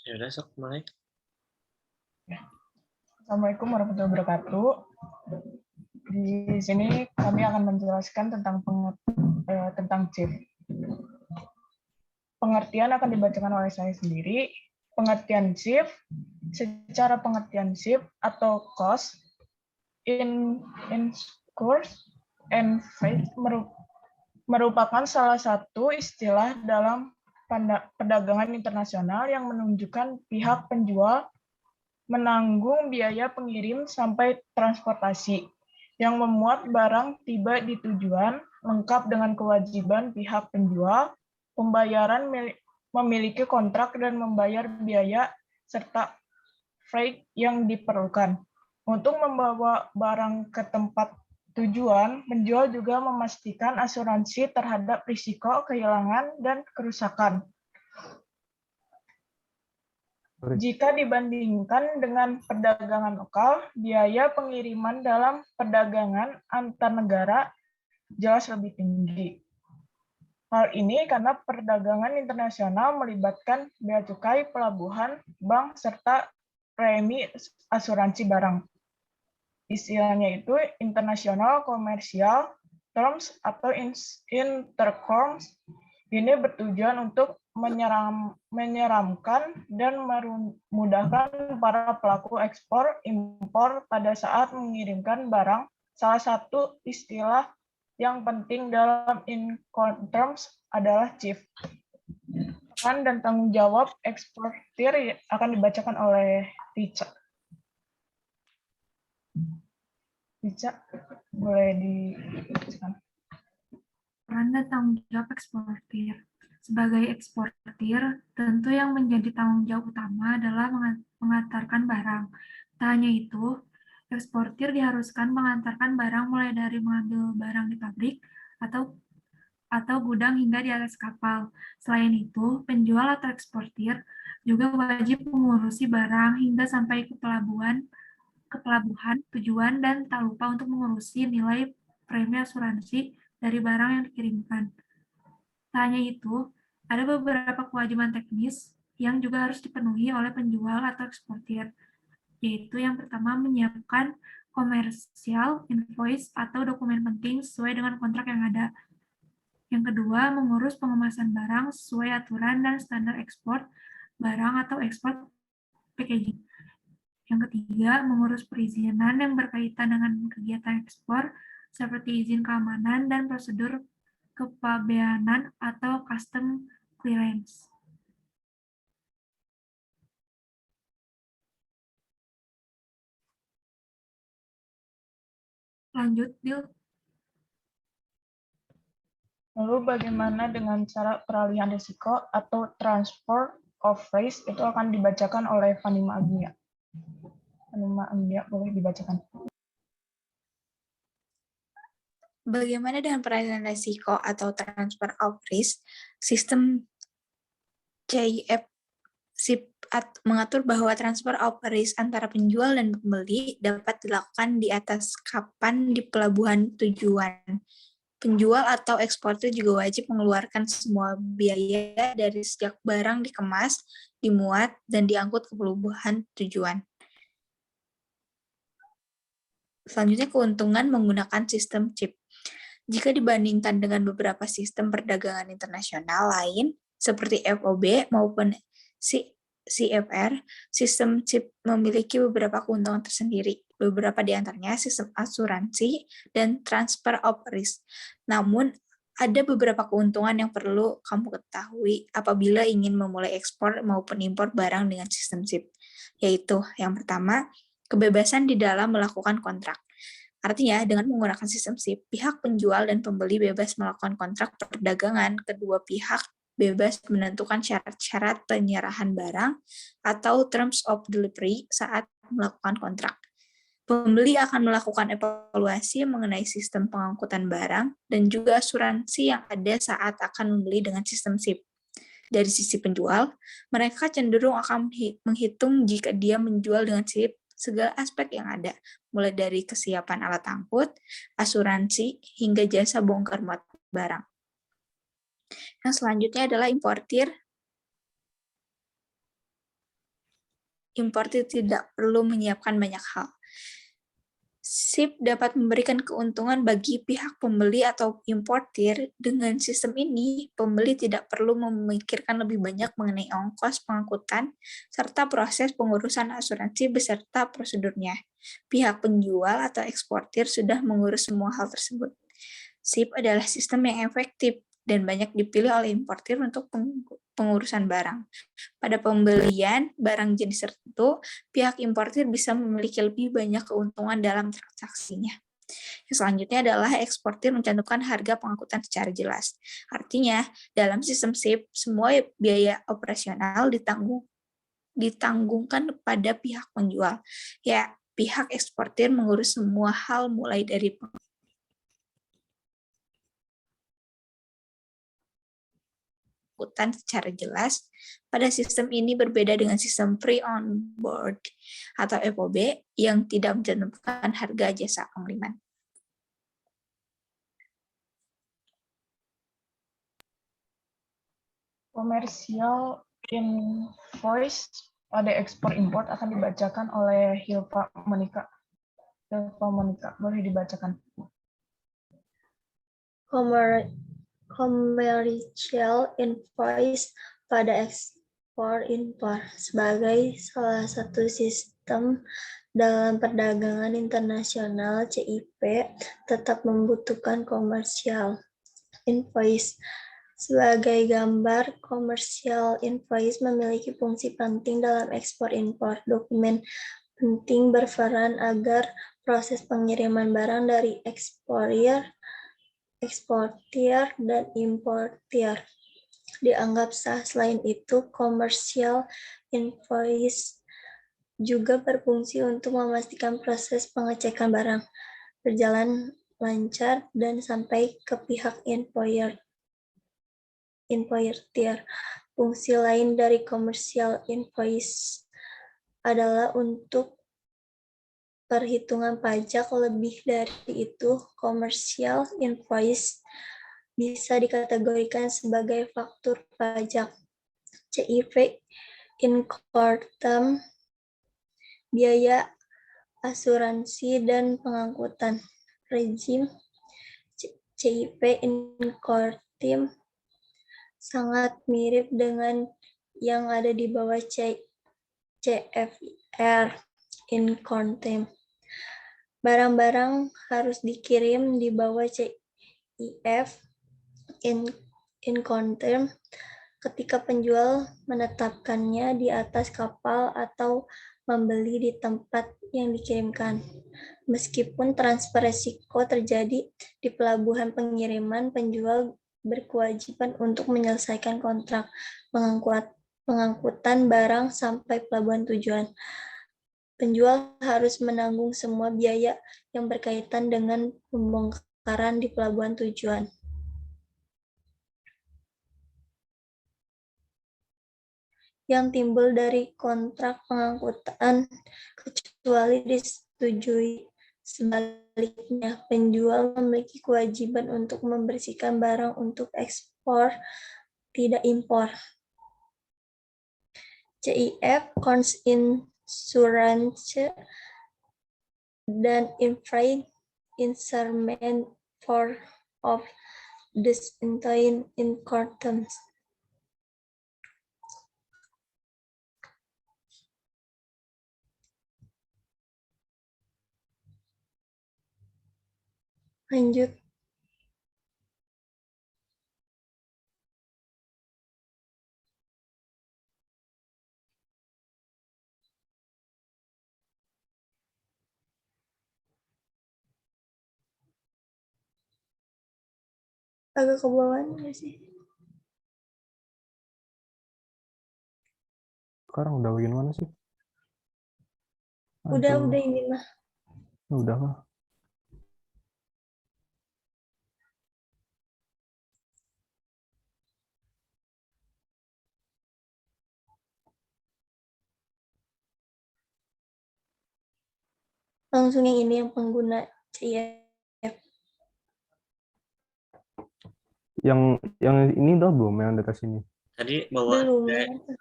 Ya udah, sok mulai. Assalamualaikum warahmatullahi wabarakatuh. Di sini kami akan menjelaskan tentang CHIP. Pengertian akan dibacakan oleh saya sendiri. Pengertian CHIP, secara pengertian CHIP atau cost in course and phase merupakan salah satu istilah dalam perdagangan internasional yang menunjukkan pihak penjual menanggung biaya pengirim sampai transportasi, yang memuat barang tiba di tujuan, lengkap dengan kewajiban pihak penjual, pembayaran memiliki kontrak dan membayar biaya, serta freight yang diperlukan. Untuk membawa barang ke tempat tujuan, penjual juga memastikan asuransi terhadap risiko kehilangan dan kerusakan. Jika dibandingkan dengan perdagangan lokal, biaya pengiriman dalam perdagangan antar negara jelas lebih tinggi. Hal ini karena perdagangan internasional melibatkan bea cukai, pelabuhan, bank, serta premi asuransi barang. Istilahnya itu international commercial terms atau intercoms. Ini bertujuan untuk menyeramkan dan memudahkan para pelaku ekspor impor pada saat mengirimkan barang. Salah satu istilah yang penting dalam Incoterms adalah CHIP. Peran dan tanggung jawab eksportir akan dibacakan oleh Richa. Richa, boleh dibacakan. Peran dan tanggung jawab eksportir. Sebagai eksportir, tentu yang menjadi tanggung jawab utama adalah mengantarkan barang. Tak hanya itu, eksportir diharuskan mengantarkan barang mulai dari mengambil barang di pabrik atau gudang hingga di atas kapal. Selain itu, penjual atau eksportir juga wajib mengurusi barang hingga sampai ke pelabuhan tujuan dan tak lupa untuk mengurusi nilai premi asuransi dari barang yang dikirimkan. Tak hanya itu, ada beberapa kewajiban teknis yang juga harus dipenuhi oleh penjual atau eksportir, yaitu yang pertama menyiapkan komersial invoice atau dokumen penting sesuai dengan kontrak yang ada. Yang kedua, mengurus pengemasan barang sesuai aturan dan standar ekspor barang atau ekspor packaging. Yang ketiga, mengurus perizinan yang berkaitan dengan kegiatan ekspor, seperti izin keamanan dan prosedur kepabeanan atau custom clearance. Lanjut, Dil. Lalu bagaimana dengan cara peralihan risiko atau transfer of risk? Itu akan dibacakan oleh Fanima Agnia. Fanima Agnia, boleh dibacakan. Bagaimana dengan peralihan risiko atau transfer of risk? Sistem CIF mengatur bahwa transfer of risk antara penjual dan pembeli dapat dilakukan di atas kapal di pelabuhan tujuan. Penjual atau eksportir juga wajib mengeluarkan semua biaya dari sejak barang dikemas, dimuat, dan diangkut ke pelabuhan tujuan. Selanjutnya, keuntungan menggunakan sistem CHIP. Jika dibandingkan dengan beberapa sistem perdagangan internasional lain, seperti FOB maupun CFR, sistem CHIP memiliki beberapa keuntungan tersendiri. Beberapa di antaranya sistem asuransi dan transfer of risk. Namun, ada beberapa keuntungan yang perlu kamu ketahui apabila ingin memulai ekspor maupun impor barang dengan sistem CHIP, yaitu yang pertama, kebebasan di dalam melakukan kontrak. Artinya, dengan menggunakan sistem CHIP, pihak penjual dan pembeli bebas melakukan kontrak perdagangan. Kedua pihak bebas menentukan syarat-syarat penyerahan barang atau terms of delivery saat melakukan kontrak. Pembeli akan melakukan evaluasi mengenai sistem pengangkutan barang dan juga asuransi yang ada saat akan membeli dengan sistem CHIP. Dari sisi penjual, mereka cenderung akan menghitung jika dia menjual dengan CHIP segala aspek yang ada, mulai dari kesiapan alat angkut, asuransi, hingga jasa bongkar muat barang. Yang selanjutnya adalah importir. importir tidak perlu menyiapkan banyak hal. SIP dapat memberikan keuntungan bagi pihak pembeli atau importir. Dengan sistem ini, pembeli tidak perlu memikirkan lebih banyak mengenai ongkos pengangkutan serta proses pengurusan asuransi beserta prosedurnya. Pihak penjual atau eksportir sudah mengurus semua hal tersebut. SIP adalah sistem yang efektif dan banyak dipilih oleh importir untuk pengurusan barang. Pada pembelian barang jenis tertentu, pihak importir bisa memiliki lebih banyak keuntungan dalam transaksinya. Yang selanjutnya adalah eksportir mencantumkan harga pengangkutan secara jelas. Artinya, dalam sistem SIP, semua biaya operasional ditanggungkan pada pihak penjual. Ya, pihak eksportir mengurus semua hal mulai dari pengangkutan secara jelas. Pada sistem ini berbeda dengan sistem free on board atau FOB yang tidak mencantumkan harga jasa pengiriman. Komersial invoice pada ekspor import akan dibacakan oleh Hilpa Monika. Hilpa Monika, boleh dibacakan. Commercial invoice pada ekspor impor sebagai salah satu sistem dalam perdagangan internasional, CIP tetap membutuhkan commercial invoice. Sebagai gambar, commercial invoice memiliki fungsi penting dalam ekspor impor. Dokumen penting berperan agar proses pengiriman barang dari eksportir dan importir dianggap sah. Selain itu, commercial invoice juga berfungsi untuk memastikan proses pengecekan barang berjalan lancar dan sampai ke pihak importir. Fungsi lain dari commercial invoice adalah untuk perhitungan pajak. Lebih dari itu, commercial invoice bisa dikategorikan sebagai faktur pajak. CIV Incortum, biaya asuransi dan pengangkutan. Rezim CIV Incortum sangat mirip dengan yang ada di bawah CFR Incortum. Barang-barang harus dikirim di bawah CIF Incortum ketika penjual menetapkannya di atas kapal atau membeli di tempat yang dikirimkan. Meskipun transfer risiko terjadi di pelabuhan pengiriman, penjual berkewajiban untuk menyelesaikan kontrak pengangkutan barang sampai pelabuhan tujuan. Penjual harus menanggung semua biaya yang berkaitan dengan pembongkaran di pelabuhan tujuan. Yang timbul dari kontrak pengangkutan, kecuali disetujui. Sebaliknya, penjual memiliki kewajiban untuk membersihkan barang untuk ekspor, tidak impor. CIF Cons Insurance dan Infrared Instrument for of Distinction Incortum. Lanjut. Agak ke bawah nggak sih? Sekarang udah bagian mana sih? Udah Aduh, ini mah. udah mah. Langsung yang ini yang pengguna CIF. Yang ini udah belum yang di atas ini? Tadi bawa Belum.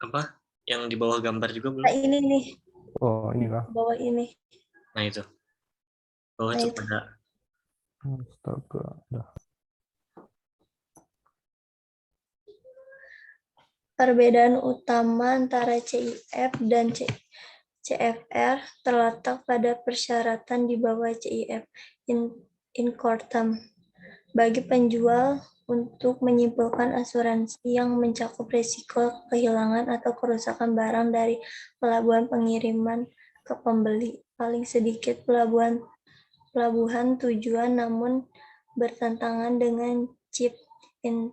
apa Yang di bawah gambar juga belum? Nah, ini nih, Oh, ini kah? bawah ini. Nah itu. Bawah Nah, itu itu. pada Astaga. Dah. Perbedaan utama antara CIF dan CFR terletak pada persyaratan di bawah CIF in quartem. Bagi penjual untuk menyimpulkan asuransi yang mencakup risiko kehilangan atau kerusakan barang dari pelabuhan pengiriman ke pembeli. Paling sedikit pelabuhan tujuan namun bertentangan dengan chip in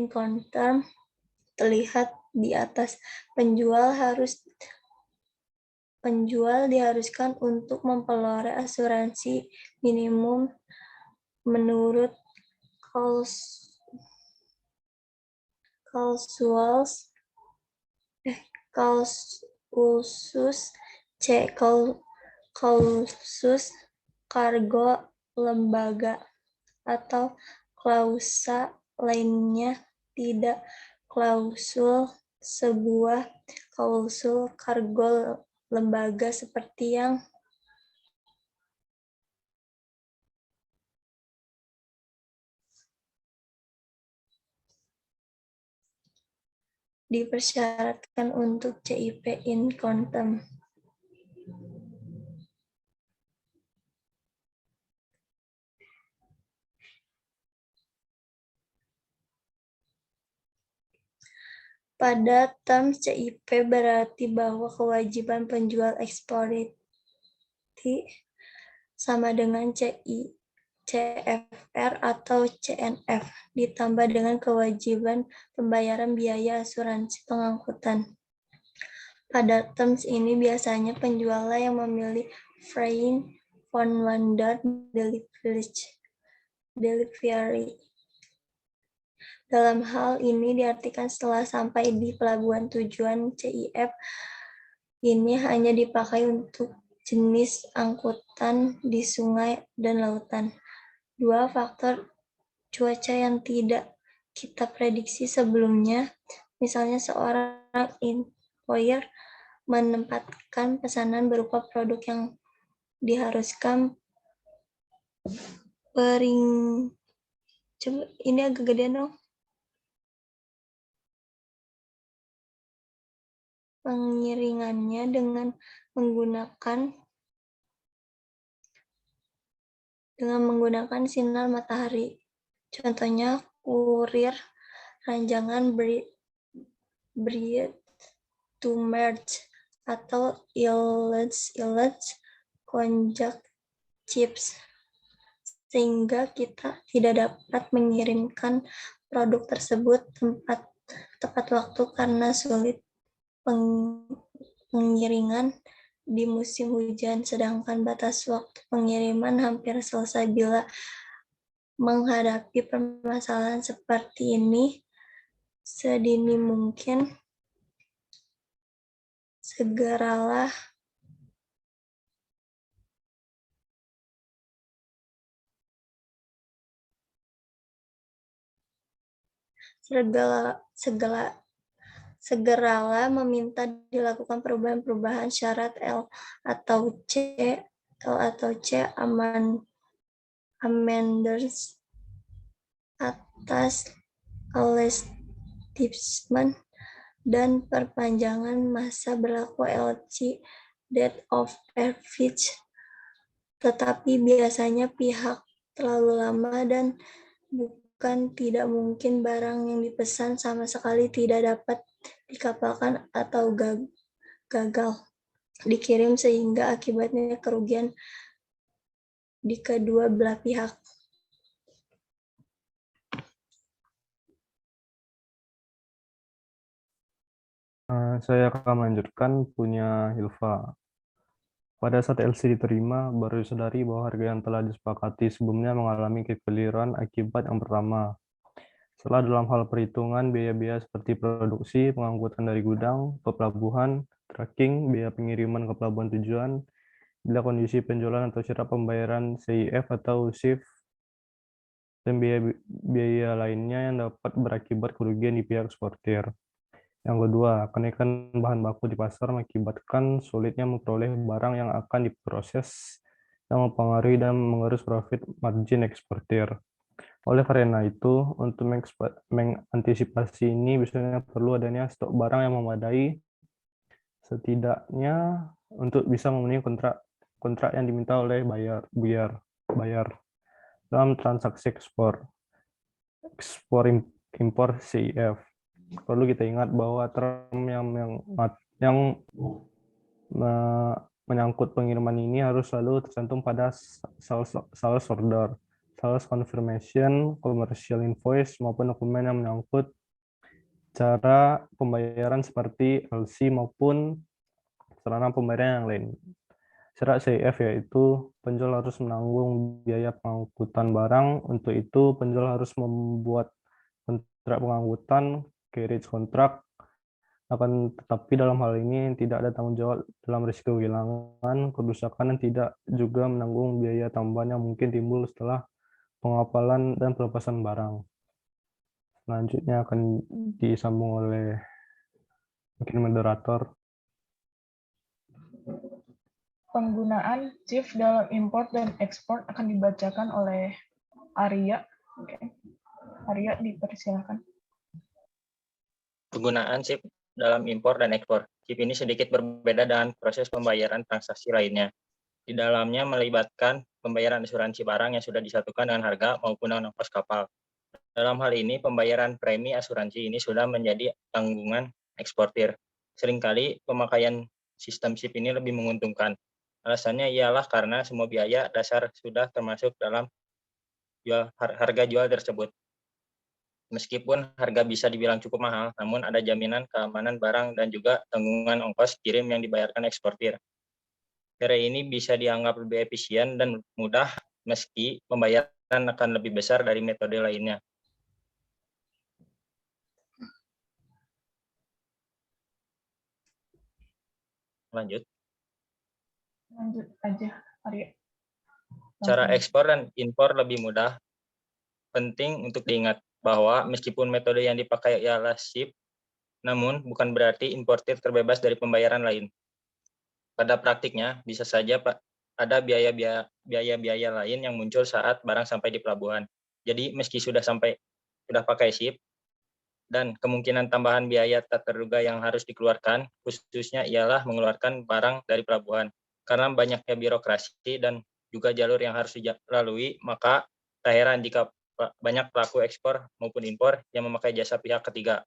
quartem terlihat di atas. Penjual diharuskan untuk memperoleh asuransi minimum menurut klausus C klausus kargo lembaga atau klausa lainnya, tidak sebuah klausul kargo lembaga seperti yang dipersyaratkan untuk CIP in quartem. Pada terms CIP berarti bahwa kewajiban penjual eksporti sama dengan CFR atau CNF ditambah dengan kewajiban pembayaran biaya asuransi pengangkutan. Pada terms ini biasanya penjual yang memilih freight forwarder delivery. Dalam hal ini diartikan setelah sampai di pelabuhan tujuan, CIF ini hanya dipakai untuk jenis angkutan di sungai dan lautan. Dua faktor cuaca yang tidak kita prediksi sebelumnya, misalnya seorang employer menempatkan pesanan berupa produk yang diharuskan coba ini agak gedean dong. Pengiringannya dengan menggunakan sinar matahari. Contohnya kurir ranjangan breed to merge atau illage konjak chips, sehingga kita tidak dapat mengirimkan produk tersebut tepat waktu karena sulit pengiringan di musim hujan, sedangkan batas waktu pengiriman hampir selesai. Bila menghadapi permasalahan seperti ini, sedini mungkin segeralah meminta dilakukan perubahan syarat L atau C amendments atas establishment dan perpanjangan masa berlaku LC date of service, tetapi biasanya pihak terlalu lama dan bukan tidak mungkin barang yang dipesan sama sekali tidak dapat dikapalkan atau gagal dikirim sehingga akibatnya kerugian di kedua belah pihak. Saya akan melanjutkan punya Hilfa. Pada saat LC diterima, baru disadari bahwa harga yang telah disepakati sebelumnya mengalami kekeliruan akibat yang pertama. Setelah dalam hal perhitungan biaya-biaya seperti produksi, pengangkutan dari gudang ke pelabuhan, tracking, biaya pengiriman ke pelabuhan tujuan, bila kondisi penjualan atau syarat pembayaran CIF atau SIF, dan biaya lainnya yang dapat berakibat kerugian di pihak eksportir. Yang kedua, kenaikan bahan baku di pasar mengakibatkan sulitnya memperoleh barang yang akan diproses yang mempengaruhi dan mengerus profit margin eksportir. Oleh karena itu, untuk mengantisipasi ini biasanya perlu adanya stok barang yang memadai setidaknya untuk bisa memenuhi kontrak yang diminta oleh buyer dalam transaksi ekspor impor CIF. Perlu kita ingat bahwa term yang menyangkut pengiriman ini harus selalu tercantum pada sales order, sales confirmation, commercial invoice, maupun dokumen yang menyangkut cara pembayaran seperti LC maupun sarana pembayaran yang lain. Syarat CIF yaitu penjual harus menanggung biaya pengangkutan barang. Untuk itu, penjual harus membuat kontrak pengangkutan, carriage contract, akan tetapi dalam hal ini tidak ada tanggung jawab dalam risiko kehilangan, kerusakan, dan tidak juga menanggung biaya tambahan yang mungkin timbul setelah pengapalan dan pelepasan barang. Selanjutnya akan disambung oleh mungkin moderator. Penggunaan CIF dalam import dan ekspor akan dibacakan oleh Arya. Oke. Arya, dipersilakan. Penggunaan CIF dalam impor dan ekspor. CIF ini sedikit berbeda dengan proses pembayaran transaksi lainnya. Di dalamnya melibatkan pembayaran asuransi barang yang sudah disatukan dengan harga maupun dengan ongkos kapal. Dalam hal ini, pembayaran premi asuransi ini sudah menjadi tanggungan eksportir. Seringkali pemakaian sistem CIF ini lebih menguntungkan. Alasannya ialah karena semua biaya dasar sudah termasuk dalam harga jual tersebut. Meskipun harga bisa dibilang cukup mahal, namun ada jaminan keamanan barang dan juga tanggungan ongkos kirim yang dibayarkan eksportir. Cara ini bisa dianggap lebih efisien dan mudah meski pembayaran akan lebih besar dari metode lainnya. Lanjut aja, Arya. Cara ekspor dan impor lebih mudah. Penting untuk diingat bahwa meskipun metode yang dipakai ialah CIF, namun bukan berarti importir terbebas dari pembayaran lain. Pada praktiknya, bisa saja ada biaya-biaya lain yang muncul saat barang sampai di pelabuhan. Jadi meski sudah pakai CIF, dan kemungkinan tambahan biaya tak terduga yang harus dikeluarkan, khususnya ialah mengeluarkan barang dari pelabuhan. Karena banyaknya birokrasi dan juga jalur yang harus dilalui, maka tak heran jika banyak pelaku ekspor maupun impor yang memakai jasa pihak ketiga.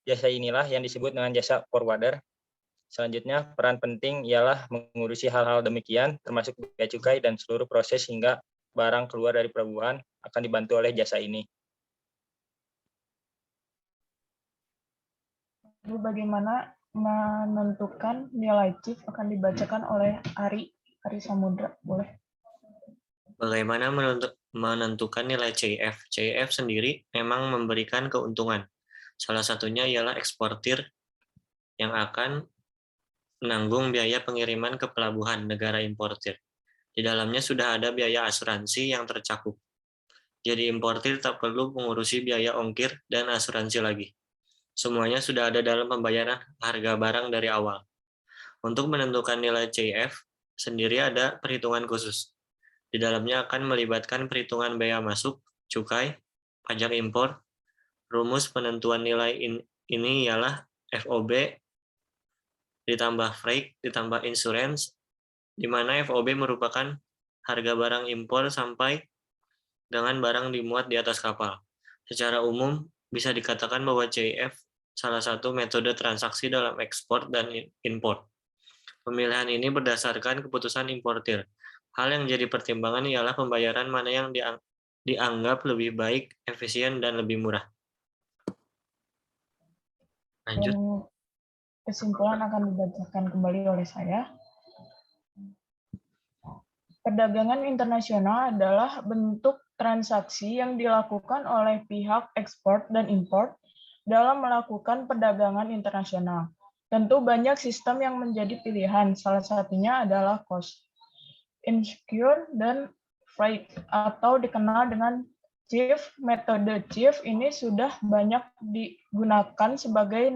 Jasa inilah yang disebut dengan jasa forwarder. Selanjutnya, peran penting ialah mengurusi hal-hal demikian, termasuk bea cukai dan seluruh proses hingga barang keluar dari pelabuhan akan dibantu oleh jasa ini. Lalu bagaimana menentukan nilai CIF akan dibacakan oleh Ari Samudra, boleh. Bagaimana menentukan nilai CIF? CIF sendiri memang memberikan keuntungan. Salah satunya ialah eksportir yang akan menanggung biaya pengiriman ke pelabuhan negara importir. Di dalamnya sudah ada biaya asuransi yang tercakup. Jadi importir tak perlu mengurusi biaya ongkir dan asuransi lagi. Semuanya sudah ada dalam pembayaran harga barang dari awal. Untuk menentukan nilai CIF sendiri ada perhitungan khusus. Di dalamnya akan melibatkan perhitungan bea masuk, cukai, pajak impor. Rumus penentuan nilai ini ialah FOB ditambah freight ditambah insurance, di mana FOB merupakan harga barang impor sampai dengan barang dimuat di atas kapal. Secara umum, bisa dikatakan bahwa CIF salah satu metode transaksi dalam ekspor dan impor. Pemilihan ini berdasarkan keputusan importir. Hal yang jadi pertimbangan ialah pembayaran mana yang dianggap lebih baik, efisien, dan lebih murah. Lanjut. Dan kesimpulan akan dibacakan kembali oleh saya. Perdagangan internasional adalah bentuk transaksi yang dilakukan oleh pihak ekspor dan impor dalam melakukan perdagangan internasional. Tentu banyak sistem yang menjadi pilihan, salah satunya adalah cost, insecure, dan freight, atau dikenal dengan metode CHIEF ini sudah banyak digunakan sebagai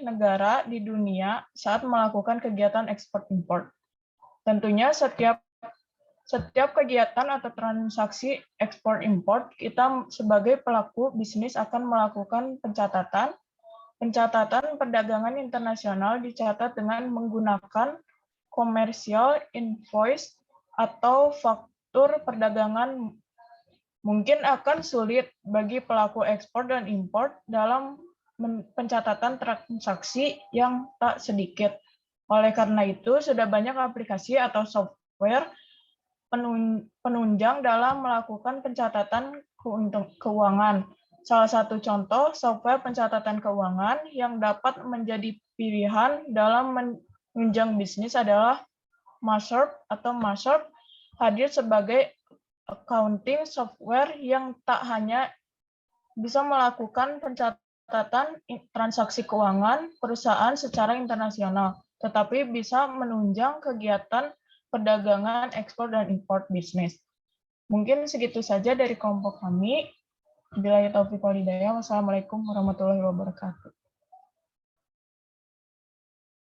negara di dunia saat melakukan kegiatan ekspor-impor. Tentunya setiap kegiatan atau transaksi ekspor-impor, kita sebagai pelaku bisnis akan melakukan pencatatan. Pencatatan perdagangan internasional dicatat dengan menggunakan commercial invoice atau faktur perdagangan. Mungkin akan sulit bagi pelaku ekspor dan impor dalam pencatatan transaksi yang tak sedikit. Oleh karena itu, sudah banyak aplikasi atau software penunjang dalam melakukan pencatatan keuangan. Salah satu contoh software pencatatan keuangan yang dapat menjadi pilihan dalam menunjang bisnis adalah Maserp hadir sebagai accounting software yang tak hanya bisa melakukan pencatatan transaksi keuangan perusahaan secara internasional, tetapi bisa menunjang kegiatan perdagangan ekspor dan impor bisnis. Mungkin segitu saja dari kelompok kami. Wassalamualaikum warahmatullahi wabarakatuh.